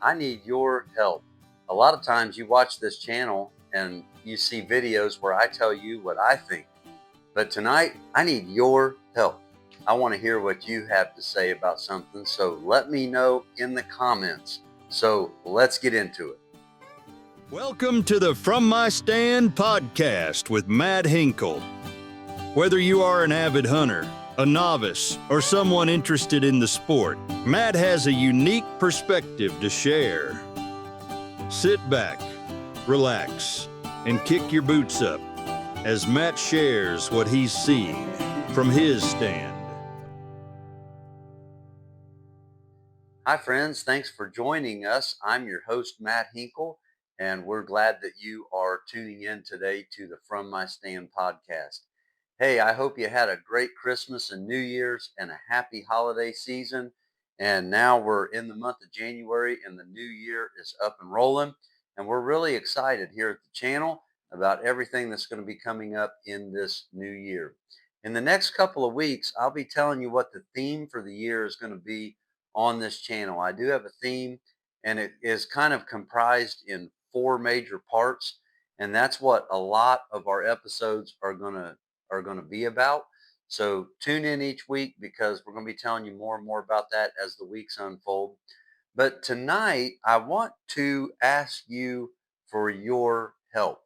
I need your help. A lot of times you watch this channel and you see videos where I tell you what I think. But tonight, I need your help. I want to hear what you have to say about something. So let me know in the comments. So let's get into it. Welcome to the From My Stand podcast with Matt Hinkle. Whether you are an avid hunter, a novice, or someone interested in the sport, Matt has a unique perspective to share. Sit back, relax, and kick your boots up as Matt shares what he's seeing from his stand. Hi, friends. Thanks for joining us. I'm your host, Matt Hinkle, and we're glad that you are tuning in today to the From My Stand podcast. Hey, I hope you had a great Christmas and New Year's and a happy holiday season. And now we're in the month of January and the new year is up and rolling. And we're really excited here at the channel about everything that's going to be coming up in this new year. In the next couple of weeks, I'll be telling you what the theme for the year is going to be on this channel. I do have a theme, and it is kind of comprised in four major parts. And that's what a lot of our episodes are going to be about. So tune in each week because we're going to be telling you more and more about that as the weeks unfold. But tonight, I want to ask you for your help.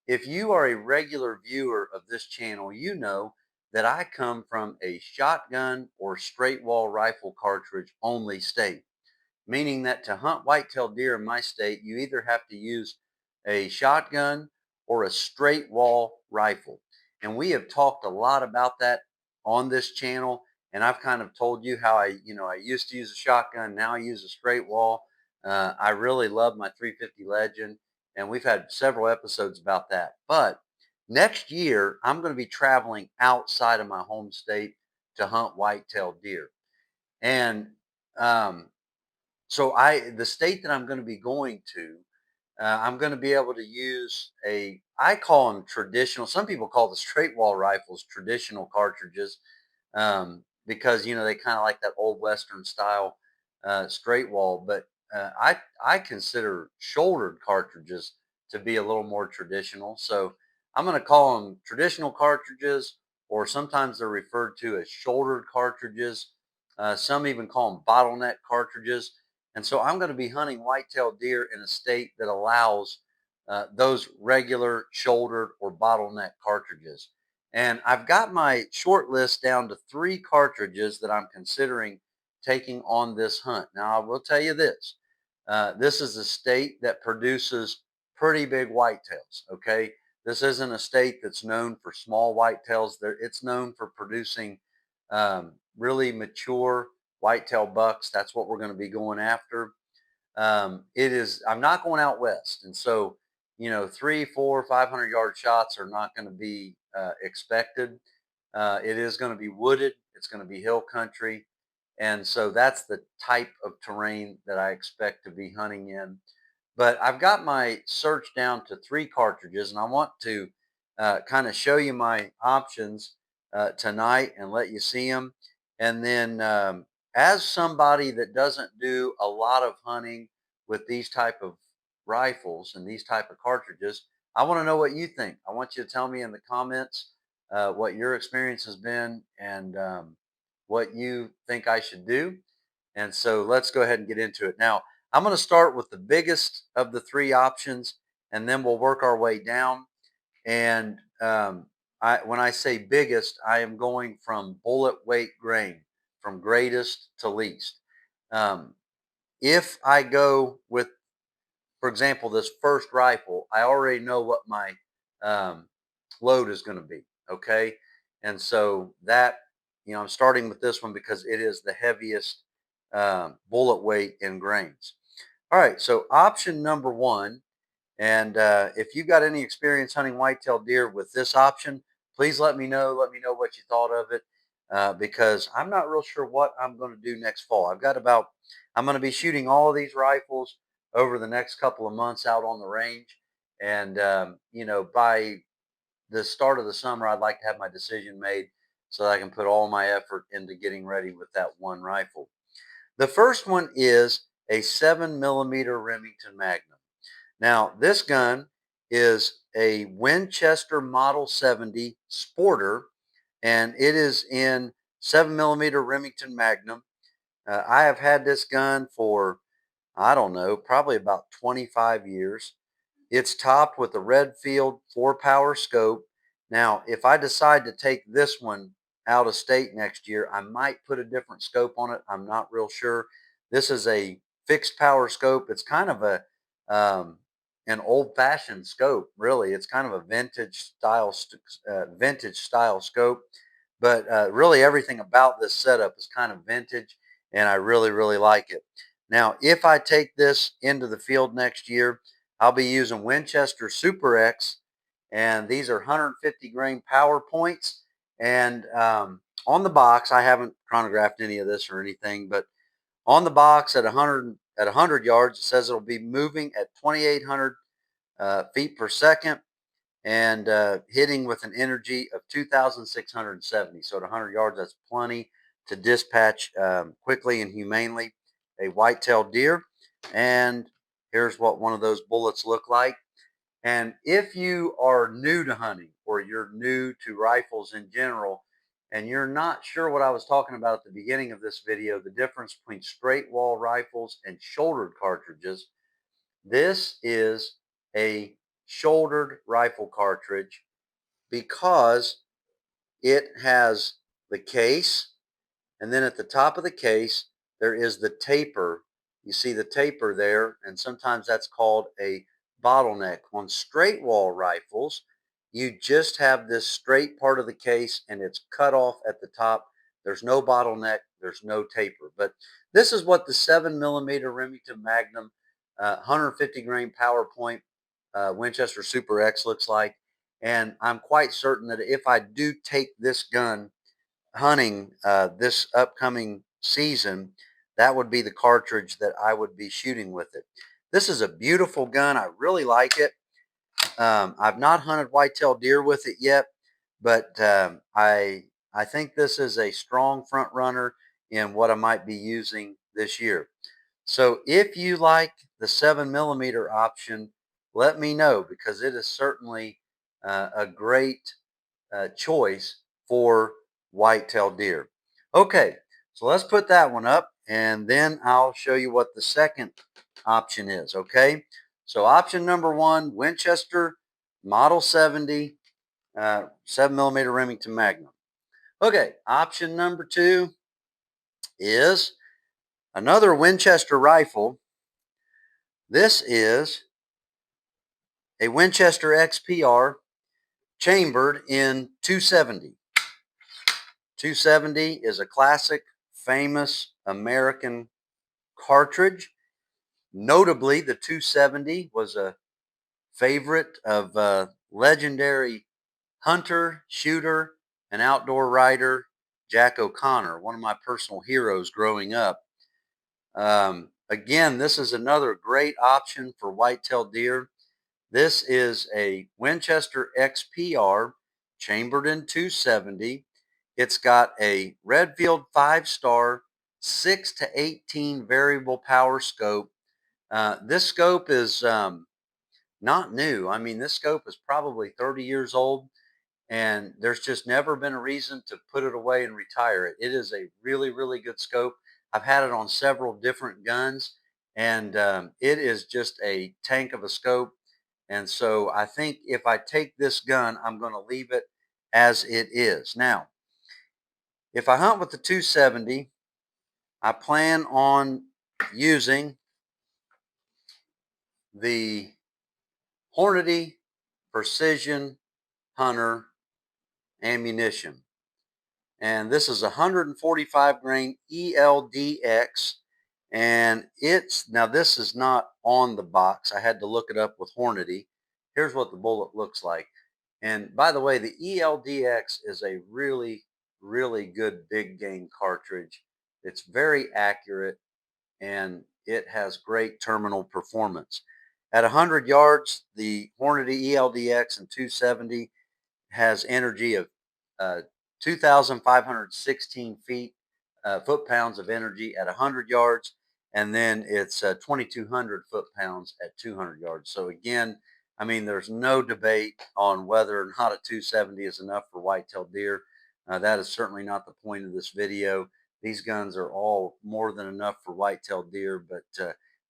If you are a regular viewer of this channel, you know that I come from a shotgun or straight wall rifle cartridge only state, meaning that to hunt whitetail deer in my state, you either have to use a shotgun or a straight wall rifle. And we have talked a lot about that on this channel. And I've kind of told you how I used to use a shotgun. Now I use a straight wall. I really love my 350 Legend. And we've had several episodes about that. But next year, I'm going to be traveling outside of my home state to hunt whitetail deer. And the state that I'm going to be going to, I'm going to be able to use I call them traditional. Some people call the straight wall rifles traditional cartridges because, they kind of like that old Western style straight wall. But I consider shouldered cartridges to be a little more traditional. So I'm going to call them traditional cartridges, or sometimes they're referred to as shouldered cartridges. Some even call them bottleneck cartridges. And so I'm going to be hunting whitetail deer in a state that allows those regular shouldered or bottleneck cartridges. And I've got my short list down to 3 cartridges that I'm considering taking on this hunt. Now, I will tell you this. This is a state that produces pretty big whitetails, okay? This isn't a state that's known for small whitetails. It's known for producing really mature whitetail bucks. That's what we're going to be going after. I'm not going out west. And so, 3, 4, 500-yard shots are not going to be expected. It is going to be wooded. It's going to be hill country. And so that's the type of terrain that I expect to be hunting in. But I've got my search down to 3 cartridges, and I want to kind of show you my options tonight and let you see them. And then as somebody that doesn't do a lot of hunting with these type of rifles and these type of cartridges, I want to know what you think. I want you to tell me in the comments what your experience has been and what you think I should do. And so let's go ahead and get into it. Now, I'm going to start with the biggest of the 3 options, and then we'll work our way down. And when I say biggest, I am going from bullet weight grain, from greatest to least. If I go with, for example, this first rifle, I already know what my load is going to be. Okay. And so that, I'm starting with this one because it is the heaviest bullet weight in grains. All right. So option number 1. And if you got any experience hunting whitetail deer with this option, please let me know. Let me know what you thought of it because I'm not real sure what I'm going to do next fall. I'm going to be shooting all of these rifles over the next couple of months out on the range. And, by the start of the summer, I'd like to have my decision made so that I can put all my effort into getting ready with that one rifle. The first one is a 7mm Remington Magnum. Now, this gun is a Winchester Model 70 Sporter, and it is in 7mm Remington Magnum. I have had this gun for, I don't know, probably about 25 years. It's topped with a Redfield 4-power scope. Now, if I decide to take this one out of state next year, I might put a different scope on it. I'm not real sure. This is a fixed power scope. It's kind of a an old-fashioned scope, really. It's kind of a vintage style scope, but really everything about this setup is kind of vintage, and I really like it. Now, if I take this into the field next year, I'll be using Winchester Super X, and these are 150 grain power points. And on the box, I haven't chronographed any of this or anything, but on the box at 100 yards, it says it'll be moving at 2,800 feet per second and hitting with an energy of 2,670. So at 100 yards, that's plenty to dispatch quickly and humanely a whitetail deer. And here's what one of those bullets look like. And if you are new to hunting or you're new to rifles in general, and you're not sure what I was talking about at the beginning of this video, the difference between straight wall rifles and shouldered cartridges, this is a shouldered rifle cartridge because it has the case, and then at the top of the case, there is the taper. You see the taper there, and sometimes that's called a bottleneck. On straight wall rifles, you just have this straight part of the case and it's cut off at the top. There's no bottleneck, there's no taper. But this is what the 7mm Remington Magnum 150 grain power point Winchester Super X looks like. And I'm quite certain that if I do take this gun hunting this upcoming season, that would be the cartridge that I would be shooting with it. This is a beautiful gun. I really like it. I've not hunted whitetail deer with it yet, but I think this is a strong front runner in what I might be using this year. So if you like the 7mm option, let me know, because it is certainly a great choice for whitetail deer. Okay, so let's put that one up, and then I'll show you what the second option is. Okay, so option number one, Winchester Model 70 7mm Remington Magnum. Okay, option number two is another Winchester rifle. This is a Winchester XPR chambered in 270. 270 is a classic, famous American cartridge. Notably, the 270 was a favorite of legendary hunter, shooter, and outdoor rider Jack O'Connor, one of my personal heroes growing up. Again, this is another great option for whitetail deer. This is a Winchester XPR chambered in 270. It's got a Redfield 5-star 6 to 18 variable power scope. This scope is not new. I mean, this scope is probably 30 years old, and there's just never been a reason to put it away and retire it. It is a really good scope. I've had it on several different guns, and it is just a tank of a scope. And so I think if I take this gun, I'm going to leave it as it is. Now, if I hunt with the 270, I plan on using the Hornady Precision Hunter ammunition. And this is 145 grain ELDX. And now this is not on the box. I had to look it up with Hornady. Here's what the bullet looks like. And by the way, the ELDX is a really good big game cartridge. It's very accurate, and it has great terminal performance. At 100 yards, the Hornady ELDX in 270 has energy of 2,516 foot-pounds of energy at 100 yards. and then it's 2,200 foot-pounds at 200 yards. So again, I mean, there's no debate on whether or not a 270 is enough for whitetail deer. That is certainly not the point of this video. These guns are all more than enough for whitetail deer, but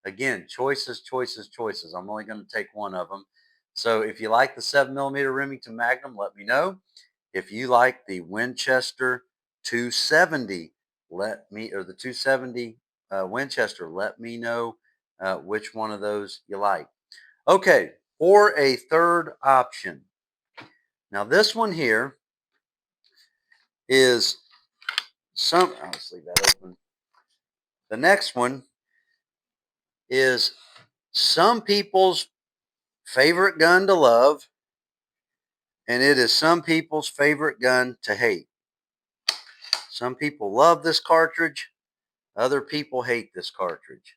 again, choices, choices, choices. I'm only going to take one of them. So if you like the 7mm Remington Magnum, let me know. If you like the Winchester 270, or the 270 Winchester, let me know which one of those you like. Okay, for a third option. Now this one here is let's leave that open. The next one is some people's favorite gun to love, and it is some people's favorite gun to hate. Some people love this cartridge, other people hate this cartridge.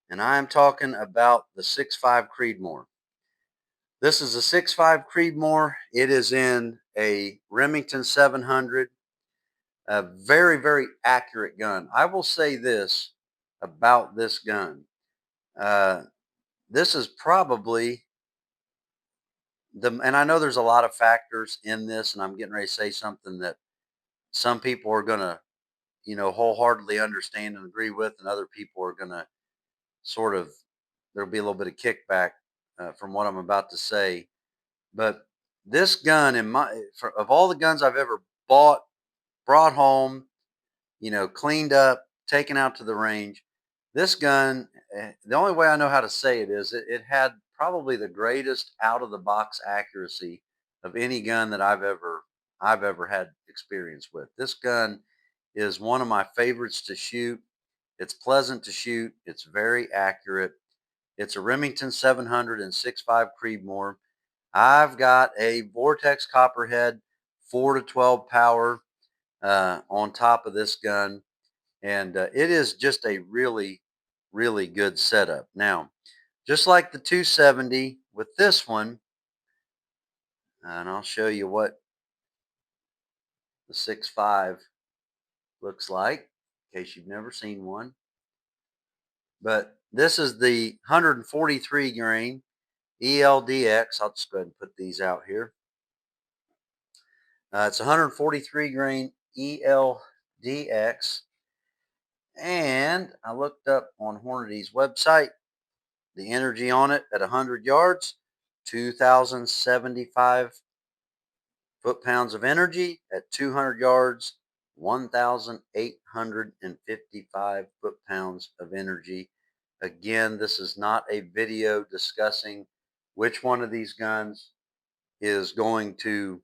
And I am talking about the 6.5 Creedmoor. This is a 6.5 Creedmoor. It is in a Remington 700. A very, very accurate gun. I will say this about this gun. This is probably and I know there's a lot of factors in this, and I'm getting ready to say something that some people are going to, wholeheartedly understand and agree with, and other people are going to sort of, there'll be a little bit of kickback from what I'm about to say. But this gun, of all the guns I've ever brought home, cleaned up, taken out to the range, this gun, the only way I know how to say it is it had probably the greatest out of the box accuracy of any gun that I've ever had experience with. This gun is one of my favorites to shoot. It's pleasant to shoot. It's very accurate. It's a Remington 700 and 6.5 Creedmoor. I've got a Vortex Copperhead 4 to 12 power on top of this gun. And it is just a really, really good setup. Now, just like the 270 with this one, and I'll show you what the 6.5 looks like in case you've never seen one. But this is the 143 grain ELDX. I'll just go ahead and put these out here. It's 143 grain ELDX. And I looked up on Hornady's website, the energy on it at 100 yards, 2,075 foot-pounds of energy. At 200 yards, 1,855 foot-pounds of energy. Again, this is not a video discussing which one of these guns is going to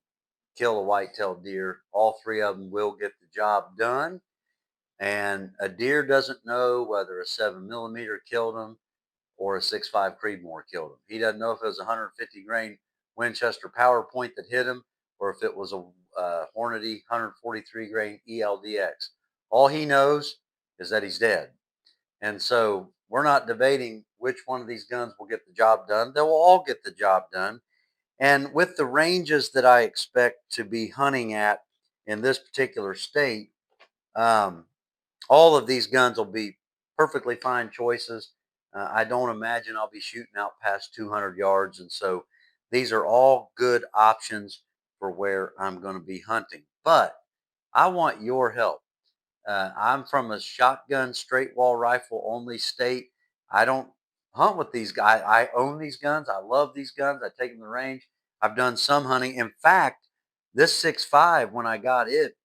kill a whitetail deer. All three of them will get the job done. And a deer doesn't know whether a 7mm killed him or a 6.5 Creedmoor killed him. He doesn't know if it was a 150 grain Winchester power point that hit him or if it was a Hornady 143 grain ELDX. All he knows is that he's dead. And so we're not debating which one of these guns will get the job done. They will all get the job done. And with the ranges that I expect to be hunting at in this particular state, all of these guns will be perfectly fine choices. I don't imagine I'll be shooting out past 200 yards. And so these are all good options for where I'm going to be hunting. But I want your help. I'm from a shotgun straight wall rifle only state. I don't hunt with these guys. I own these guns. I love these guns. I take them to the range. I've done some hunting. In fact, this 6.5, when I got it,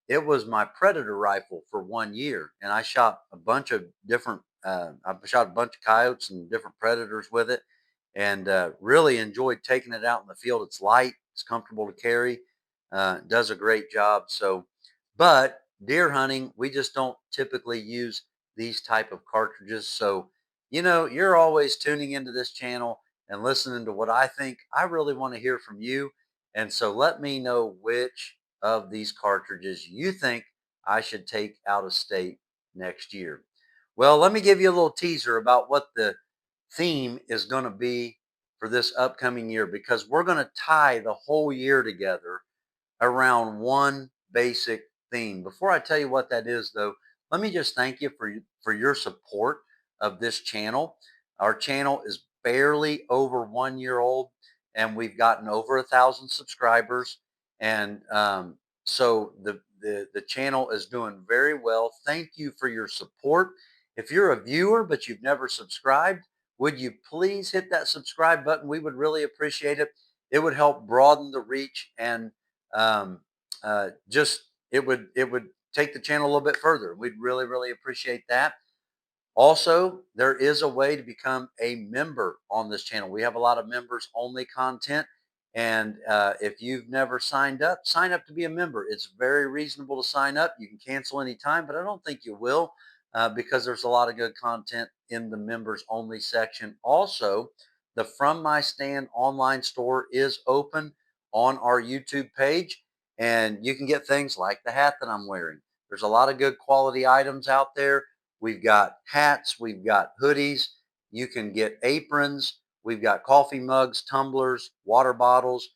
it was my predator rifle for 1 year. And I shot a bunch of different, I shot a bunch of coyotes and different predators with it, and really enjoyed taking it out in the field. It's light. It's comfortable to carry. Does a great job. So, but deer hunting, we just don't typically use these type of cartridges. So, you're always tuning into this channel and listening to what I think. I really want to hear from you. And so let me know which of these cartridges you think I should take out of state next year. Well, let me give you a little teaser about what the theme is going to be for this upcoming year, because we're going to tie the whole year together around one basic theme. Before I tell you what that is, though, let me just thank you for your support of this channel. Our channel is barely over 1 year old, and we've gotten over 1,000 subscribers. And so the channel is doing very well. Thank you for your support. If you're a viewer but you've never subscribed, would you please hit that subscribe button? We would really appreciate it. It would help broaden the reach, and um, just it would take the channel a little bit further. We'd really appreciate that. Also, there is a way to become a member on this channel. We have a lot of members only content. And if you've never signed up, sign up to be a member. It's very reasonable to sign up. You can cancel anytime, but I don't think you will, because there's a lot of good content in the members only section. Also, the From My Stand online store is open on our YouTube page, and you can get things like the hat that I'm wearing. There's a lot of good quality items out there. We've got hats, we've got hoodies, you can get aprons, we've got coffee mugs, tumblers, water bottles,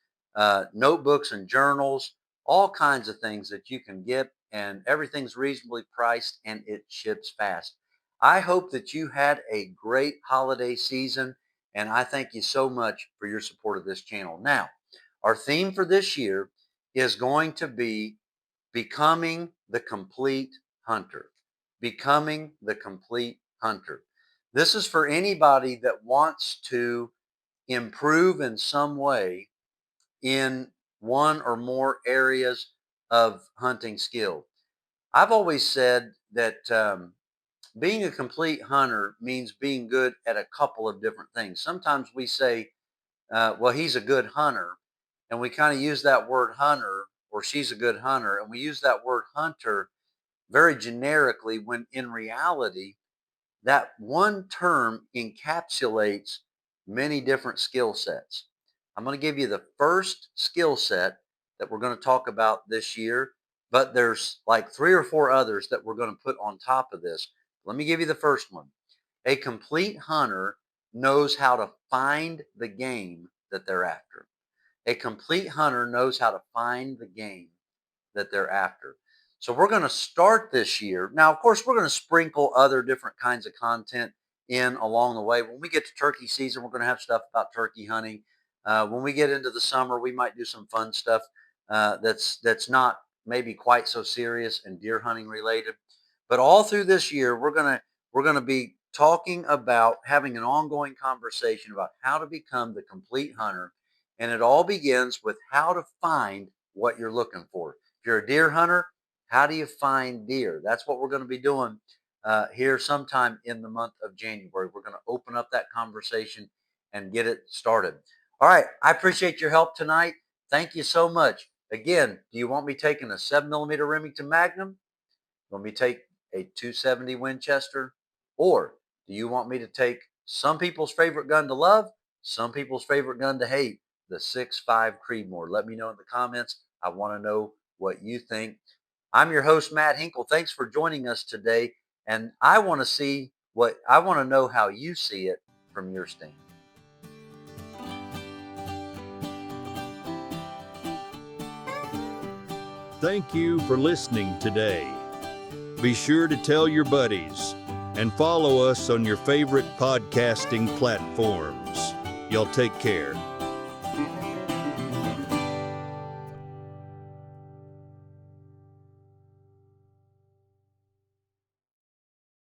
notebooks and journals, all kinds of things that you can get, and everything's reasonably priced and it ships fast. I hope that you had a great holiday season, and I thank you so much for your support of this channel. Now, our theme for this year is going to be becoming the complete hunter. Becoming the complete hunter. This is for anybody that wants to improve in some way in one or more areas of hunting skill. I've always said that being a complete hunter means being good at a couple of different things. Sometimes we say, well, he's a good hunter, and we kind of use that word hunter, or she's a good hunter, and we use that word hunter very generically, when in reality, that one term encapsulates many different skill sets. I'm going to give you the first skill set that we're going to talk about this year, but there's like 3 or 4 others that we're going to put on top of this. Let me give you the first one. A complete hunter knows how to find the game that they're after. A complete hunter knows how to find the game that they're after. So we're going to start this year. Now, of course, we're going to sprinkle other different kinds of content in along the way. When we get to turkey season, we're going to have stuff about turkey hunting. When we get into the summer, we might do some fun stuff that's not maybe quite so serious and deer hunting related. But all through this year, we're gonna be talking about having an ongoing conversation about how to become the complete hunter, and it all begins with how to find what you're looking for. If you're a deer hunter, how do you find deer? That's what we're going to be doing here sometime in the month of January. We're going to open up that conversation and get it started. All right. I appreciate your help tonight. Thank you so much. Again, do you want me taking a 7mm Remington Magnum? You want me to take a 270 Winchester? Or do you want me to take some people's favorite gun to love, some people's favorite gun to hate, the 6.5 Creedmoor? Let me know in the comments. I want to know what you think. I'm your host, Matt Hinkle. Thanks for joining us today. And I want to know how you see it from your stand. Thank you for listening today. Be sure to tell your buddies and follow us on your favorite podcasting platforms. Y'all take care.